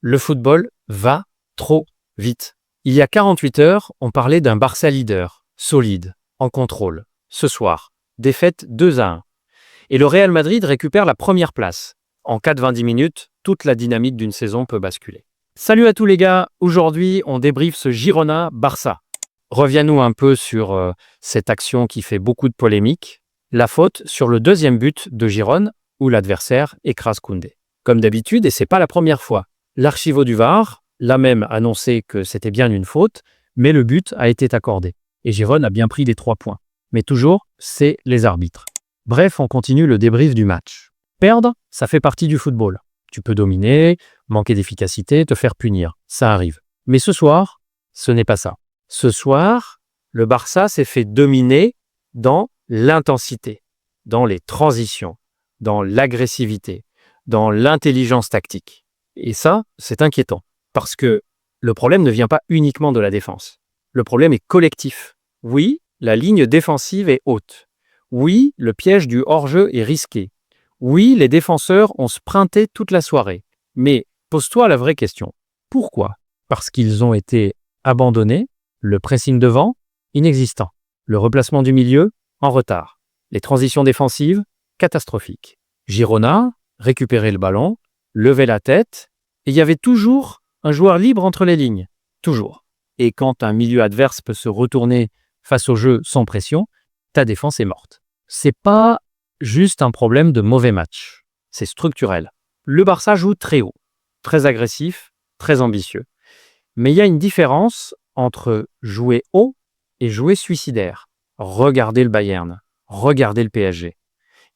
Le football va trop vite. Il y a 48 heures, on parlait d'un Barça leader, solide, en contrôle. Ce soir, défaite 2-1. Et le Real Madrid récupère la première place. En 90 minutes, toute la dynamique d'une saison peut basculer. Salut à tous les gars, aujourd'hui on débriefe ce Girona-Barça. Reviens-nous un peu sur cette action qui fait beaucoup de polémiques. La faute sur le deuxième but de Girona, où l'adversaire écrase Koundé. Comme d'habitude, et c'est pas la première fois, l'archivo du VAR l'a même annoncé que c'était bien une faute, mais le but a été accordé. Et Girona a bien pris les 3 points. Mais toujours, c'est les arbitres. Bref, on continue le débrief du match. Perdre, ça fait partie du football. Tu peux dominer, manquer d'efficacité, te faire punir. Ça arrive. Mais ce soir, ce n'est pas ça. Ce soir, le Barça s'est fait dominer dans l'intensité, dans les transitions, dans l'agressivité, dans l'intelligence tactique. Et ça, c'est inquiétant, parce que le problème ne vient pas uniquement de la défense. Le problème est collectif. Oui, la ligne défensive est haute. Oui, le piège du hors-jeu est risqué. Oui, les défenseurs ont sprinté toute la soirée. Mais pose-toi la vraie question. Pourquoi? Parce qu'ils ont été abandonnés, le pressing devant, inexistant. Le replacement du milieu, en retard. Les transitions défensives, catastrophiques. Girona récupérait le ballon, levait la tête, et il y avait toujours un joueur libre entre les lignes. Toujours. Et quand un milieu adverse peut se retourner face au jeu sans pression, ta défense est morte. C'est pas juste un problème de mauvais match. C'est structurel. Le Barça joue très haut, très agressif, très ambitieux. Mais il y a une différence entre jouer haut et jouer suicidaire. Regardez le Bayern, regardez le PSG.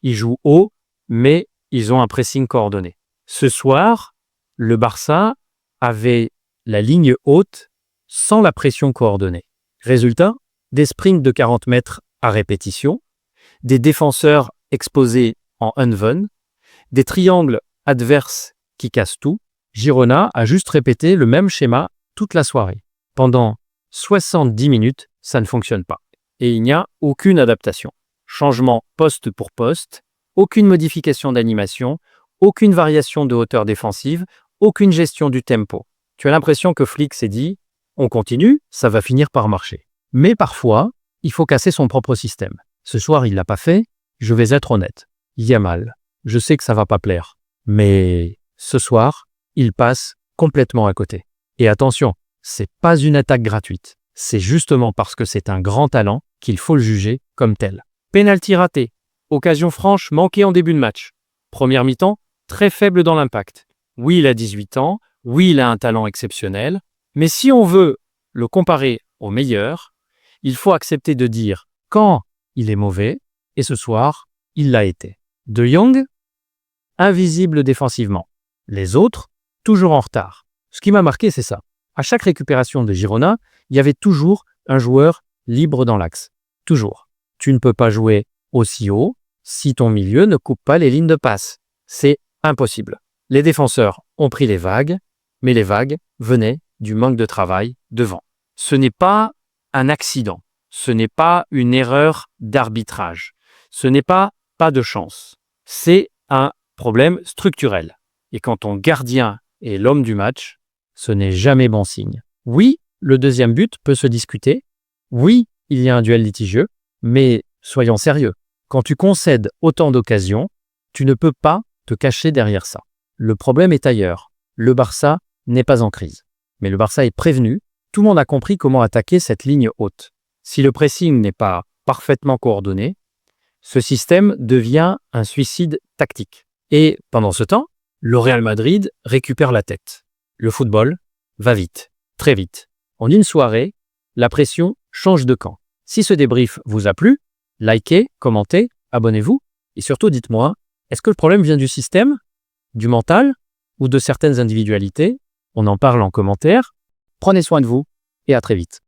Ils jouent haut, mais ils ont un pressing coordonné. Ce soir, le Barça avait la ligne haute sans la pression coordonnée. Résultat, des sprints de 40 mètres à répétition, des défenseurs exposés en unven, des triangles adverses qui cassent tout. Girona a juste répété le même schéma toute la soirée. Pendant 70 minutes, ça ne fonctionne pas. Et il n'y a aucune adaptation. Changement poste pour poste, aucune modification d'animation, aucune variation de hauteur défensive, aucune gestion du tempo. Tu as l'impression que Flick s'est dit « on continue, ça va finir par marcher ». Mais parfois, il faut casser son propre système. Ce soir, il ne l'a pas fait, je vais être honnête. Il y a mal. Je sais que ça ne va pas plaire. Mais ce soir, il passe complètement à côté. Et attention, c'est pas une attaque gratuite. C'est justement parce que c'est un grand talent qu'il faut le juger comme tel. Penalty raté. Occasion franche manquée en début de match. Première mi-temps, très faible dans l'impact. Oui, il a 18 ans. Oui, il a un talent exceptionnel. Mais si on veut le comparer au meilleur, il faut accepter de dire quand il est mauvais, et ce soir, il l'a été. De Jong, invisible défensivement. Les autres, toujours en retard. Ce qui m'a marqué, c'est ça. À chaque récupération de Girona, il y avait toujours un joueur libre dans l'axe. Toujours. Tu ne peux pas jouer aussi haut si ton milieu ne coupe pas les lignes de passe. C'est impossible. Les défenseurs ont pris les vagues, mais les vagues venaient du manque de travail devant. Ce n'est pas un accident. Ce n'est pas une erreur d'arbitrage. Ce n'est pas de chance. C'est un problème structurel. Et quand ton gardien est l'homme du match, ce n'est jamais bon signe. Oui, le deuxième but peut se discuter. Oui, il y a un duel litigieux. Mais soyons sérieux. Quand tu concèdes autant d'occasions, tu ne peux pas te cacher derrière ça. Le problème est ailleurs. Le Barça n'est pas en crise. Mais le Barça est prévenu. Tout le monde a compris comment attaquer cette ligne haute. Si le pressing n'est pas parfaitement coordonné, ce système devient un suicide tactique. Et pendant ce temps, le Real Madrid récupère la tête. Le football va vite, très vite. En une soirée, la pression change de camp. Si ce débrief vous a plu, likez, commentez, abonnez-vous et surtout dites-moi, est-ce que le problème vient du système, du mental ou de certaines individualités? On en parle en commentaire. Prenez soin de vous et à très vite.